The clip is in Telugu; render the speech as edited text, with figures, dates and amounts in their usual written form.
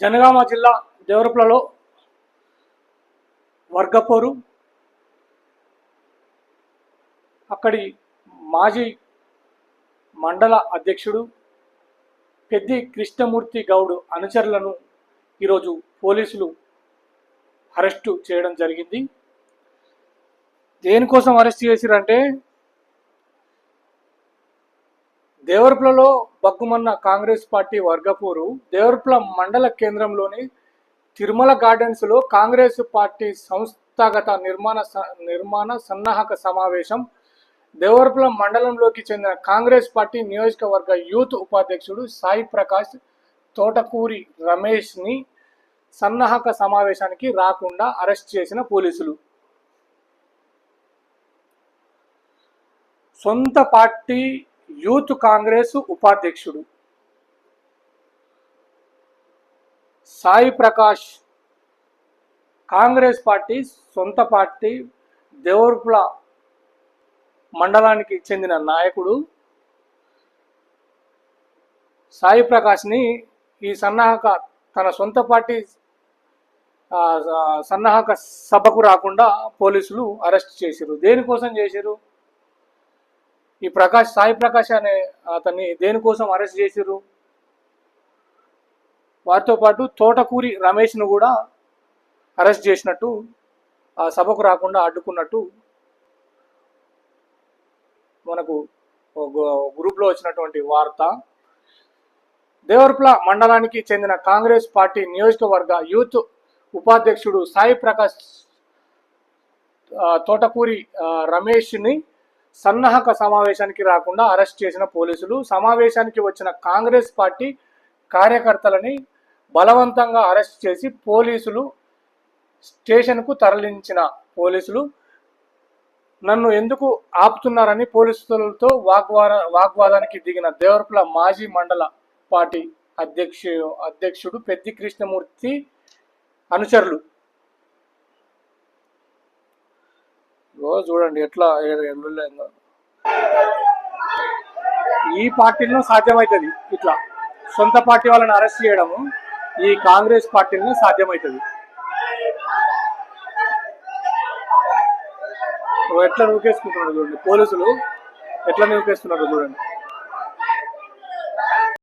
జనగామ జిల్లా దేవరపల్లిలో వర్గపోరు. అక్కడి మాజీ మండల అధ్యక్షుడు పెద్ది కృష్ణమూర్తి గౌడ్ అనుచరులను ఈరోజు పోలీసులు అరెస్టు చేయడం జరిగింది. దేనికోసం అరెస్ట్ చేసిరంటే దేవరపల్లిలో బగ్గుమన్న కాంగ్రెస్ పార్టీ వర్గపోరు దేవరపల్లి మండల కేంద్రంలోని తిరుమల గార్డెన్స్లో కాంగ్రెస్ పార్టీ సంస్థాగత నిర్మాణ సన్నాహక సమావేశం దేవరపల్లి మండలంలోకి చెందిన కాంగ్రెస్ పార్టీ నియోజకవర్గ యూత్ ఉపాధ్యక్షుడు సాయి ప్రకాష్ తోటకూరి రమేష్ని సన్నాహక సమావేశానికి రాకుండా అరెస్ట్ చేసిన పోలీసులు. సొంత పార్టీ యూత్ కాంగ్రెస్ ఉపాధ్యక్షుడు సాయి ప్రకాష్, కాంగ్రెస్ పార్టీ సొంత పార్టీ దేవరపల్లి మండలానికి చెందిన నాయకుడు సాయి ప్రకాష్ని ఈ తన సొంత పార్టీ సన్నాహక సభకు రాకుండా పోలీసులు అరెస్ట్ చేశారు. దేనికోసం చేశారు? ఈ సాయి ప్రకాష్ అనే అతన్ని దేనికోసం అరెస్ట్ చేశారు? వారితో పాటు తోటకూరి రమేష్ను కూడా అరెస్ట్ చేసినట్టు, ఆ సభకు రాకుండా అడ్డుకున్నట్టు మనకు గ్రూప్లో వచ్చినటువంటి వార్త. దేవరపల్లి మండలానికి చెందిన కాంగ్రెస్ పార్టీ నియోజకవర్గ యూత్ ఉపాధ్యక్షుడు సాయి ప్రకాష్ తోటకూరి రమేష్ని సన్నాహక సమావేశానికి రాకుండా అరెస్ట్ చేసిన పోలీసులు సమావేశానికి వచ్చిన కాంగ్రెస్ పార్టీ కార్యకర్తలని బలవంతంగా అరెస్ట్ చేసి పోలీసులు స్టేషన్కు తరలించిన పోలీసులు నన్ను ఎందుకు ఆపుతున్నారని పోలీసులతో వాగ్వాదానికి దిగిన దేవరపల్లి మాజీ మండల పార్టీ అధ్యక్షుడు పెద్ది కృష్ణమూర్తి అనుచరులు. చూడండి ఎట్లా ఈ పార్టీలో సాధ్యమవుతుంది. ఇట్లా సొంత పార్టీ వాళ్ళని అరెస్ట్ చేయడము ఈ కాంగ్రెస్ పార్టీలో సాధ్యమవుతుంది. ఎట్లా నూకేసుకుంటున్నారు చూడండి, పోలీసులు ఎట్లా నూకేస్తున్నారు చూడండి.